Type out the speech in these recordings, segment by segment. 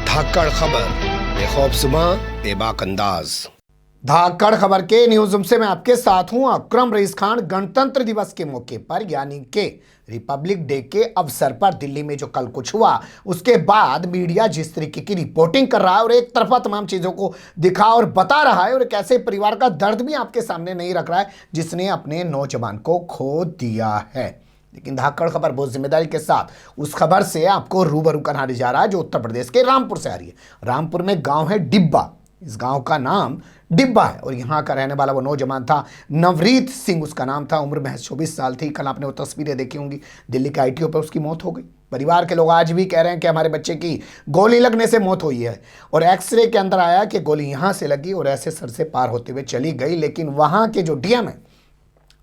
धाकड़ खबर, बेखौफजुबां, बेबाक अंदाज। धाकड़ खबर के न्यूज रूम से मैं आपके साथ हूं अकरम रईस खान। गणतंत्र दिवस के मौके पर यानी कि रिपब्लिक डे के अवसर पर दिल्ली में जो कल कुछ हुआ, उसके बाद मीडिया जिस तरीके की रिपोर्टिंग कर रहा है और एक तरफा तमाम चीजों को दिखा और बता रहा है और एक ऐसे परिवार का दर्द भी आपके सामने नहीं रख रहा है जिसने अपने नौजवान को खो दिया है। लेकिन धाकड़ खबर बहुत जिम्मेदारी के साथ उस खबर से आपको रूबरू कराने जा रहा है जो उत्तर प्रदेश के रामपुर से आ रही है। रामपुर में गांव है डिब्बा, इस गांव का नाम डिब्बा है और यहाँ का रहने वाला वो नौजवान था नवरीत सिंह, उसका नाम था। उम्र महज 24 साल थी। कल आपने वो तस्वीरें देखी होंगी, दिल्ली के आईटीओ पर उसकी मौत हो गई। परिवार के लोग आज भी कह रहे हैं कि हमारे बच्चे की गोली लगने से मौत हुई है और एक्सरे के अंदर आया कि गोली यहाँ से लगी और ऐसे सर से पार होते हुए चली गई। लेकिन वहाँ के जो डीएम है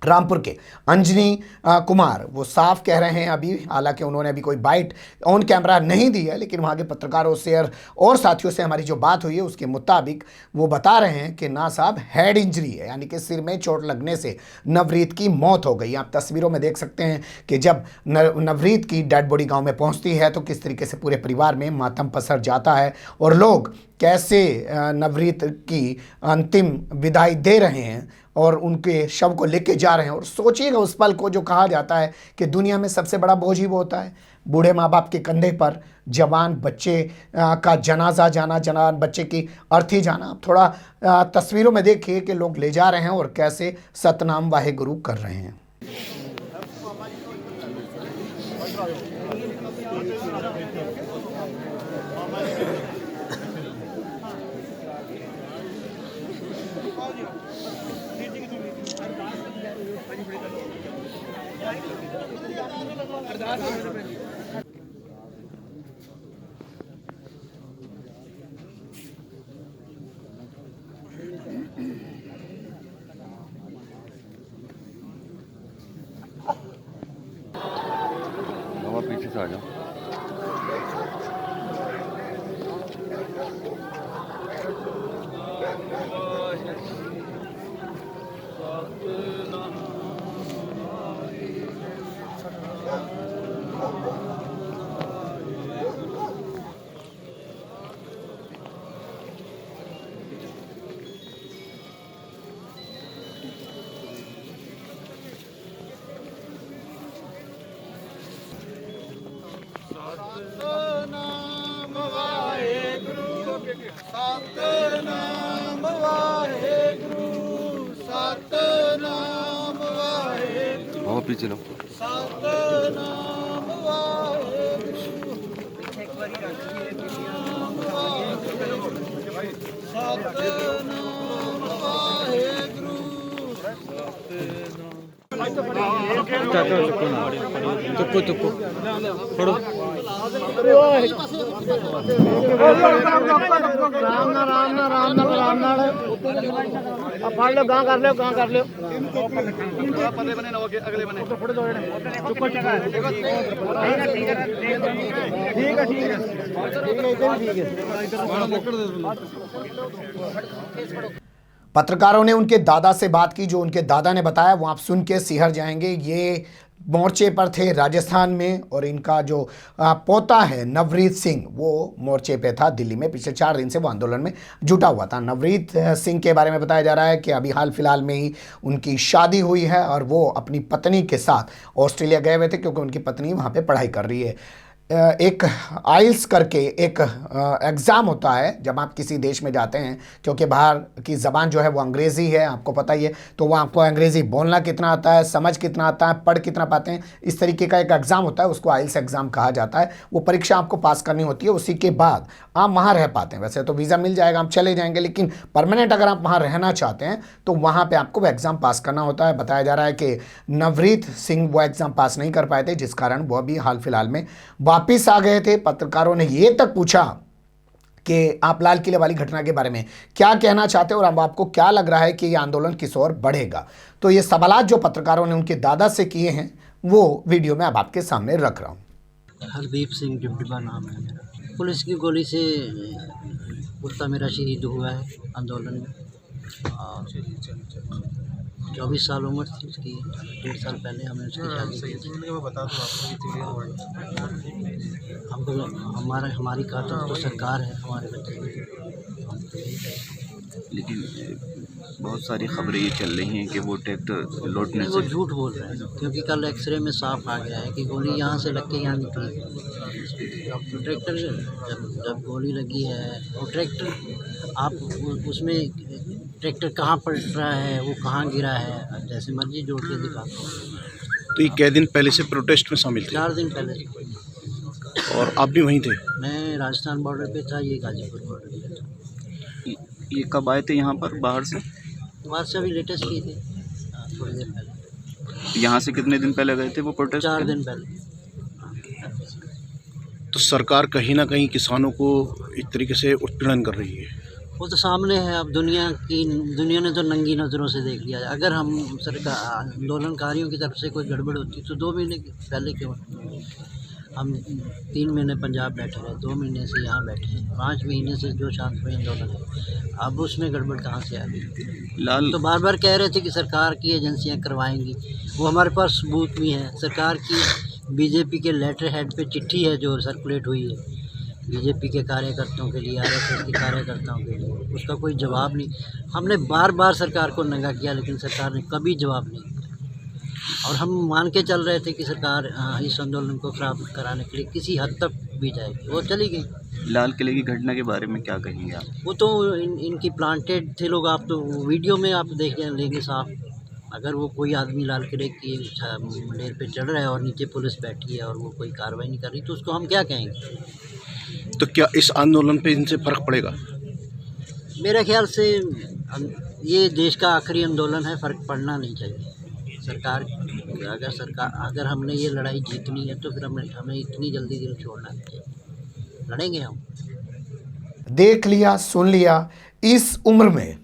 रामपुर के, अंजनी कुमार, वो साफ कह रहे हैं अभी, हालांकि उन्होंने अभी कोई बाइट ऑन कैमरा नहीं दी है, लेकिन वहाँ के पत्रकारों से और साथियों से हमारी जो बात हुई है उसके मुताबिक वो बता रहे हैं कि ना साहब हेड इंजरी है, यानी कि सिर में चोट लगने से नवरीत की मौत हो गई। आप तस्वीरों में देख सकते हैं कि जब नवरीत की डेड बॉडी गाँव में पहुँचती है तो किस तरीके से पूरे परिवार में मातम पसर जाता है और लोग कैसे नवरीत की अंतिम विदाई दे रहे हैं और उनके शव को लेके जा रहे हैं। और सोचिएगा उस पल को जो कहा जाता है कि दुनिया में सबसे बड़ा बोझ ही वो होता है, बूढ़े माँ बाप के कंधे पर जवान बच्चे का जनाजा जाना, जवान बच्चे की अर्थी जाना। आप थोड़ा तस्वीरों में देखिए कि लोग ले जा रहे हैं और कैसे सतनाम वाहेगुरु कर रहे हैं। पीछे से आ जाओ। सतनाम वाहेगुरु, सतनाम वाहेगुरु, सतनाम वाहेगुरु, और पीछे लो। सतनाम वाहेगुरु, सतनाम वाहेगुरु। तुक्को तुक्को पढ़ो। राम ना राम ना राम ना राम ना अब फाड़ लो, गां कर लो, गां कर लो। पहले बने ना अगले बने फोटो दो तुक्को चका है। ठीक है। पत्रकारों ने उनके दादा से बात की, जो उनके दादा ने बताया वो आप सुन के सिहर जाएंगे। ये मोर्चे पर थे राजस्थान में और इनका जो पोता है नवरीत सिंह, वो मोर्चे पे था दिल्ली में। पिछले 4 दिन से वो आंदोलन में जुटा हुआ था। नवरीत सिंह के बारे में बताया जा रहा है कि अभी हाल फिलहाल में ही उनकी शादी हुई है और वो अपनी पत्नी के साथ ऑस्ट्रेलिया गए हुए थे क्योंकि उनकी पत्नी वहाँ पे पढ़ाई कर रही है। एक आइल्स करके एक एग्ज़ाम होता है जब आप किसी देश में जाते हैं, क्योंकि बाहर की ज़बान जो है वो अंग्रेज़ी है, आपको पता ही है, तो वह आपको अंग्रेज़ी बोलना कितना आता है, समझ कितना आता है, पढ़ कितना पाते हैं, इस तरीके का एक एग्ज़ाम होता है, उसको आइल्स एग्ज़ाम कहा जाता है। वो परीक्षा आपको पास करनी होती है, उसी के बाद आप वहाँ रह पाते हैं। वैसे तो वीज़ा मिल जाएगा, आप चले जाएंगे, लेकिन परमानेंट अगर आप वहाँ रहना चाहते हैं तो वहाँ पर आपको वो एग्ज़ाम पास करना होता है। बताया जा रहा है कि नवरीत सिंह वो एग्ज़ाम पास नहीं कर पाए थे, जिस कारण वो अभी हाल फिलहाल में वापिस आ गए थे। पत्रकारों ने ये तक पूछा कि आप लाल किले वाली घटना के बारे में क्या कहना चाहते हैं और अब आपको क्या लग रहा है कि ये आंदोलन किस ओर बढ़ेगा। तो ये सवाल जो पत्रकारों ने उनके दादा से किए हैं वो वीडियो में अब आपके सामने रख रहा हूँ। हरदीप सिंह डिब्बा नाम है मेरा। पुलिस की गोली से कुत्ता मेरा शहीद हुआ है आंदोलन में। 24 साल उम्र थी उसकी। 1.5 साल पहले हमने उसकी शादी की थी। हमको हमारी काटत तो सरकार है हमारे बच्चे की। लेकिन बहुत सारी खबरें ये चल रही हैं कि वो ट्रैक्टर लौटने नहीं, वो से झूठ बोल रहे हैं क्योंकि कल एक्सरे में साफ आ गया है कि गोली यहाँ से लग के यहाँ निकली। अब तो ट्रैक्टर जब गोली लगी है वो ट्रैक्टर आप उसमें ट्रैक्टर कहाँ पलट रहा है, वो कहाँ गिरा है, अब जैसे मर्जी जोड़ के दिखाता हूँ। तो ये कै दिन पहले से प्रोटेस्ट में शामिल थे 4 दिन पहले और आप भी वहीं थे? मैं राजस्थान बॉर्डर पे था, ये गाजीपुर बॉर्डर पे था। ये कब आए थे यहाँ पर बाहर से? बाहर से अभी लेटेस्ट की थी थोड़ी देर पहले। यहाँ से कितने दिन पहले गए थे वो प्रोटेस्ट? 4 दिन पहले। तो सरकार कहीं ना कहीं किसानों को एक तरीके से उत्पीड़न कर रही है। वो तो सामने है, अब दुनिया ने तो नंगी नज़रों से देख लिया। अगर हम सरकार आंदोलनकारियों की तरफ से कोई गड़बड़ होती तो 2 महीने पहले क्यों? हम 3 महीने पंजाब बैठे रहे, 2 महीने से यहाँ बैठे हैं, 5 महीने से जो शांतिमय आंदोलन है, अब उसमें गड़बड़ कहाँ से आ गई? लाल तो बार बार कह रहे थे कि सरकार की एजेंसियाँ करवाएंगी, वो हमारे पास सबूत भी हैं। सरकार की बीजेपी के लेटर हेड पे चिट्ठी है जो सर्कुलेट हुई है बीजेपी के कार्यकर्ताओं के लिए, आरएसएस के कार्यकर्ताओं के लिए, उसका कोई जवाब नहीं। हमने बार बार सरकार को नंगा किया लेकिन सरकार ने कभी जवाब नहीं दिया। और हम मान के चल रहे थे कि सरकार इस आंदोलन को खराब कराने के लिए किसी हद तक भी जाएगी, वो चली गई। लाल किले की घटना के बारे में क्या कहेंगे आप? वो तो इनकी प्लांटेड थे लोग, आप तो वीडियो में आप देख लेंगे साफ। अगर वो कोई आदमी लाल किले की मंडेर पे चढ़ रहा है और नीचे पुलिस बैठी है और वो कोई कार्रवाई नहीं कर रही तो उसको हम क्या कहेंगे? तो क्या इस आंदोलन पे इनसे फर्क पड़ेगा? मेरे ख्याल से ये देश का आखिरी आंदोलन है, फ़र्क पड़ना नहीं चाहिए। अगर हमने ये लड़ाई जीतनी है तो फिर हमें इतनी जल्दी दिल छोड़ना नहीं चाहिए, लड़ेंगे हम। देख लिया, सुन लिया, इस उम्र में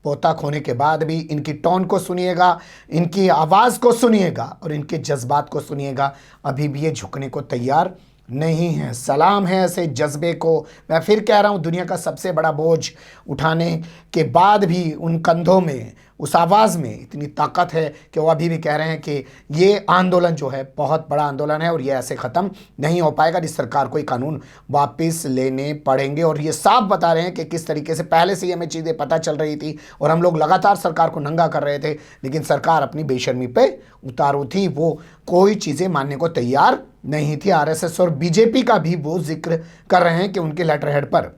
पोता खोने के बाद भी इनकी टोन को सुनिएगा, इनकी आवाज़ को सुनिएगा और इनके जज्बात को सुनिएगा। अभी भी ये झुकने को तैयार नहीं है। सलाम है ऐसे जज्बे को। मैं फिर कह रहा हूँ, दुनिया का सबसे बड़ा बोझ उठाने के बाद भी उन कंधों में, उस आवाज़ में इतनी ताकत है कि वो अभी भी कह रहे हैं कि ये आंदोलन जो है बहुत बड़ा आंदोलन है और ये ऐसे ख़त्म नहीं हो पाएगा। इस सरकार को ये कानून वापस लेने पड़ेंगे और ये साफ बता रहे हैं कि किस तरीके से पहले से ही हमें चीज़ें पता चल रही थी और हम लोग लगातार सरकार को नंगा कर रहे थे, लेकिन सरकार अपनी बेशर्मी पे उतारू थी। वो कोई चीज़ें मानने को तैयार नहीं थी। आरएसएस और बीजेपी का भी वो जिक्र कर रहे हैं कि उनके लेटर हेड पर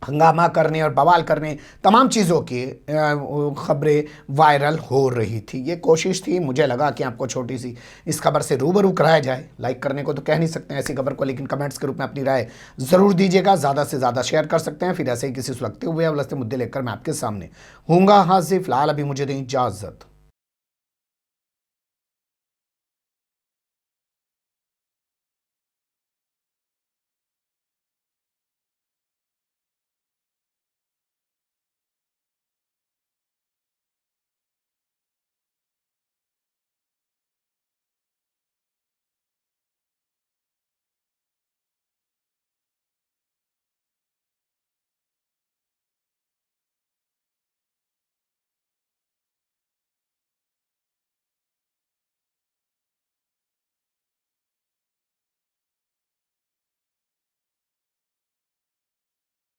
हंगामा करने और बवाल करने, तमाम चीज़ों की खबरें वायरल हो रही थी। ये कोशिश थी, मुझे लगा कि आपको छोटी सी इस खबर से रूबरू कराया जाए। लाइक करने को तो कह नहीं सकते हैं ऐसी खबर को, लेकिन कमेंट्स के रूप में अपनी राय ज़रूर दीजिएगा। ज़्यादा से ज़्यादा शेयर कर सकते हैं। फिर ऐसे ही किसी सुलगते हुए उलझते मुद्दे लेकर मैं आपके सामने हूँगा हाजिर। फिलहाल अभी मुझे दें इजाज़त।